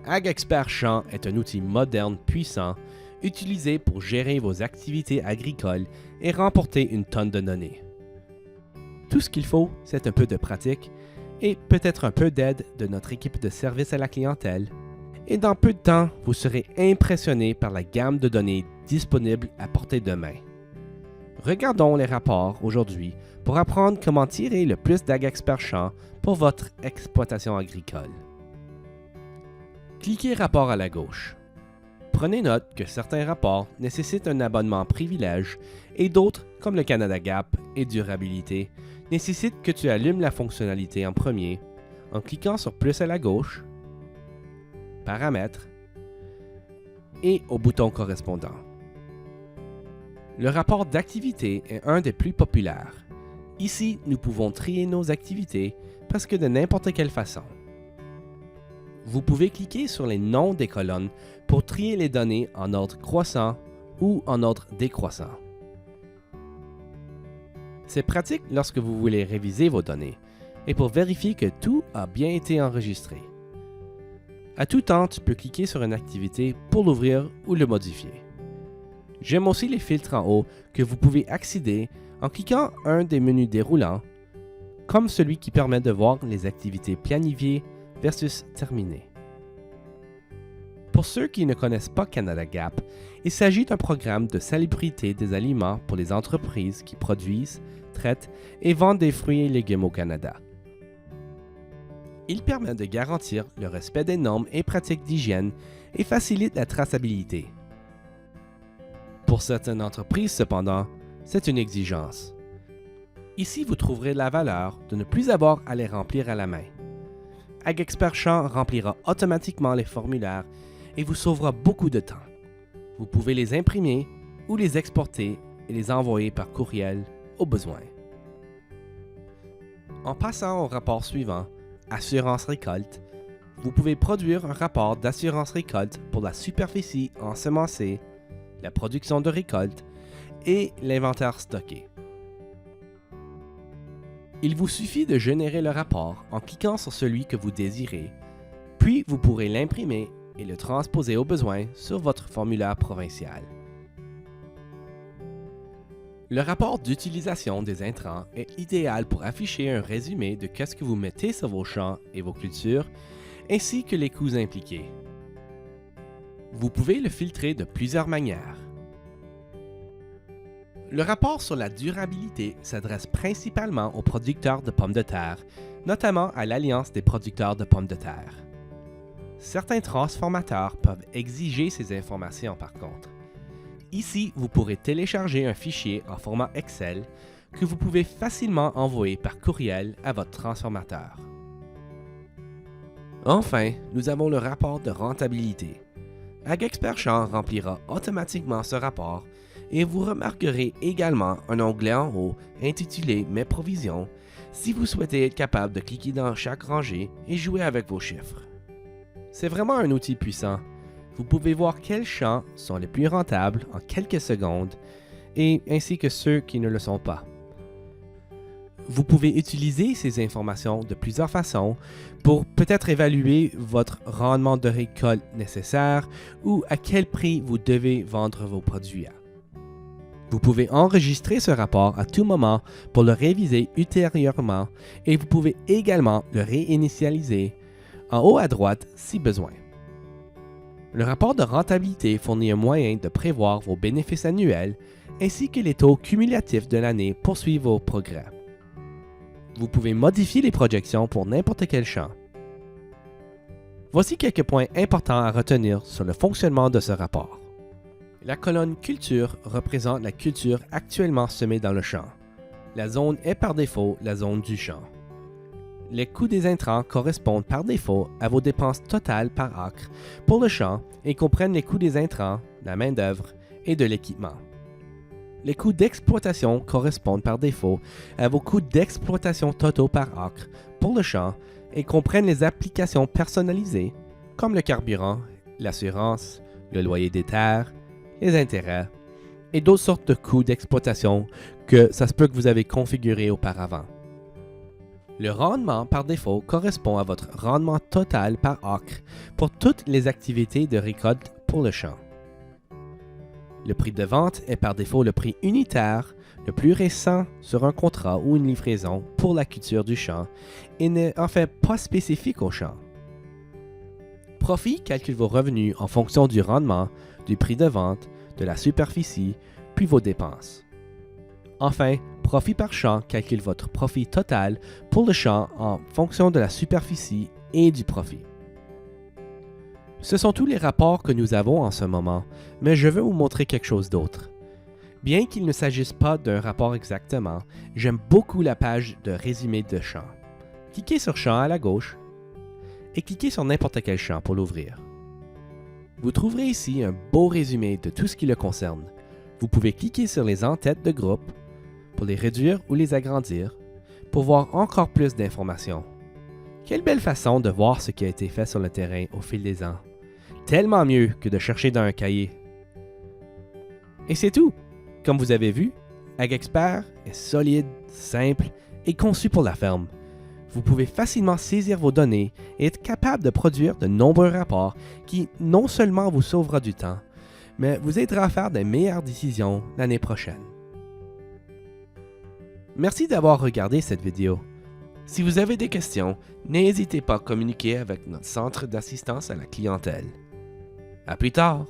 AgExpert Champs est un outil moderne puissant utilisé pour gérer vos activités agricoles et remporter une tonne de données. Tout ce qu'il faut, c'est un peu de pratique et peut-être un peu d'aide de notre équipe de service à la clientèle. Et dans peu de temps, vous serez impressionné par la gamme de données disponibles à portée de main. Regardons les rapports aujourd'hui pour apprendre comment tirer le plus d'AgExpert Champs pour votre exploitation agricole. Cliquez Rapport à la gauche. Prenez note que certains rapports nécessitent un abonnement privilège et d'autres, comme le Canada Gap et Durabilité, nécessitent que tu allumes la fonctionnalité en premier en cliquant sur Plus à la gauche, Paramètres et au bouton correspondant. Le rapport d'activité est un des plus populaires. Ici, nous pouvons trier nos activités presque de n'importe quelle façon. Vous pouvez cliquer sur les noms des colonnes pour trier les données en ordre croissant ou en ordre décroissant. C'est pratique lorsque vous voulez réviser vos données et pour vérifier que tout a bien été enregistré. À tout temps, tu peux cliquer sur une activité pour l'ouvrir ou le modifier. J'aime aussi les filtres en haut que vous pouvez accéder en cliquant un des menus déroulants, comme celui qui permet de voir les activités planifiées versus terminées. Pour ceux qui ne connaissent pas Canada Gap, il s'agit d'un programme de salubrité des aliments pour les entreprises qui produisent, traitent et vendent des fruits et légumes au Canada. Il permet de garantir le respect des normes et pratiques d'hygiène et facilite la traçabilité. Pour certaines entreprises, cependant, c'est une exigence. Ici, vous trouverez la valeur de ne plus avoir à les remplir à la main. AgExpert Champs remplira automatiquement les formulaires et vous sauvera beaucoup de temps. Vous pouvez les imprimer ou les exporter et les envoyer par courriel au besoin. En passant au rapport suivant, Assurance récolte, vous pouvez produire un rapport d'assurance récolte pour la superficie ensemencée, la production de récolte et l'inventaire stocké. Il vous suffit de générer le rapport en cliquant sur celui que vous désirez, puis vous pourrez l'imprimer et le transposer au besoin sur votre formulaire provincial. Le rapport d'utilisation des intrants est idéal pour afficher un résumé de ce que vous mettez sur vos champs et vos cultures, ainsi que les coûts impliqués. Vous pouvez le filtrer de plusieurs manières. Le rapport sur la durabilité s'adresse principalement aux producteurs de pommes de terre, notamment à l'Alliance des producteurs de pommes de terre. Certains transformateurs peuvent exiger ces informations par contre. Ici, vous pourrez télécharger un fichier en format Excel que vous pouvez facilement envoyer par courriel à votre transformateur. Enfin, nous avons le rapport de rentabilité. AgExpert Champs remplira automatiquement ce rapport et vous remarquerez également un onglet en haut intitulé Mes provisions si vous souhaitez être capable de cliquer dans chaque rangée et jouer avec vos chiffres. C'est vraiment un outil puissant. Vous pouvez voir quels champs sont les plus rentables en quelques secondes et ainsi que ceux qui ne le sont pas. Vous pouvez utiliser ces informations de plusieurs façons pour peut-être évaluer votre rendement de récolte nécessaire ou à quel prix vous devez vendre vos produits à. Vous pouvez enregistrer ce rapport à tout moment pour le réviser ultérieurement et vous pouvez également le réinitialiser en haut à droite si besoin. Le rapport de rentabilité fournit un moyen de prévoir vos bénéfices annuels ainsi que les taux cumulatifs de l'année pour suivre vos progrès. Vous pouvez modifier les projections pour n'importe quel champ. Voici quelques points importants à retenir sur le fonctionnement de ce rapport. La colonne Culture représente la culture actuellement semée dans le champ. La zone est par défaut la zone du champ. Les coûts des intrants correspondent par défaut à vos dépenses totales par acre pour le champ et comprennent les coûts des intrants, la main-d'œuvre et de l'équipement. Les coûts d'exploitation correspondent par défaut à vos coûts d'exploitation totaux par acre pour le champ et comprennent les applications personnalisées comme le carburant, l'assurance, le loyer des terres, les intérêts et d'autres sortes de coûts d'exploitation que ça se peut que vous avez configurés auparavant. Le rendement par défaut correspond à votre rendement total par acre pour toutes les activités de récolte pour le champ. Le prix de vente est par défaut le prix unitaire le plus récent sur un contrat ou une livraison pour la culture du champ et n'est en fait pas spécifique au champ. Profit calcule vos revenus en fonction du rendement, du prix de vente, de la superficie, puis vos dépenses. Enfin, profit par champ calcule votre profit total pour le champ en fonction de la superficie et du profit. Ce sont tous les rapports que nous avons en ce moment, mais je veux vous montrer quelque chose d'autre. Bien qu'il ne s'agisse pas d'un rapport exactement, j'aime beaucoup la page de résumé de champ. Cliquez sur champ à la gauche et cliquez sur n'importe quel champ pour l'ouvrir. Vous trouverez ici un beau résumé de tout ce qui le concerne. Vous pouvez cliquer sur les en-têtes de groupe pour les réduire ou les agrandir pour voir encore plus d'informations. Quelle belle façon de voir ce qui a été fait sur le terrain au fil des ans. Tellement mieux que de chercher dans un cahier. Et c'est tout. Comme vous avez vu, AgExpert est solide, simple et conçu pour la ferme. Vous pouvez facilement saisir vos données et être capable de produire de nombreux rapports qui non seulement vous sauvera du temps, mais vous aidera à faire de meilleures décisions l'année prochaine. Merci d'avoir regardé cette vidéo. Si vous avez des questions, n'hésitez pas à communiquer avec notre centre d'assistance à la clientèle. À plus tard!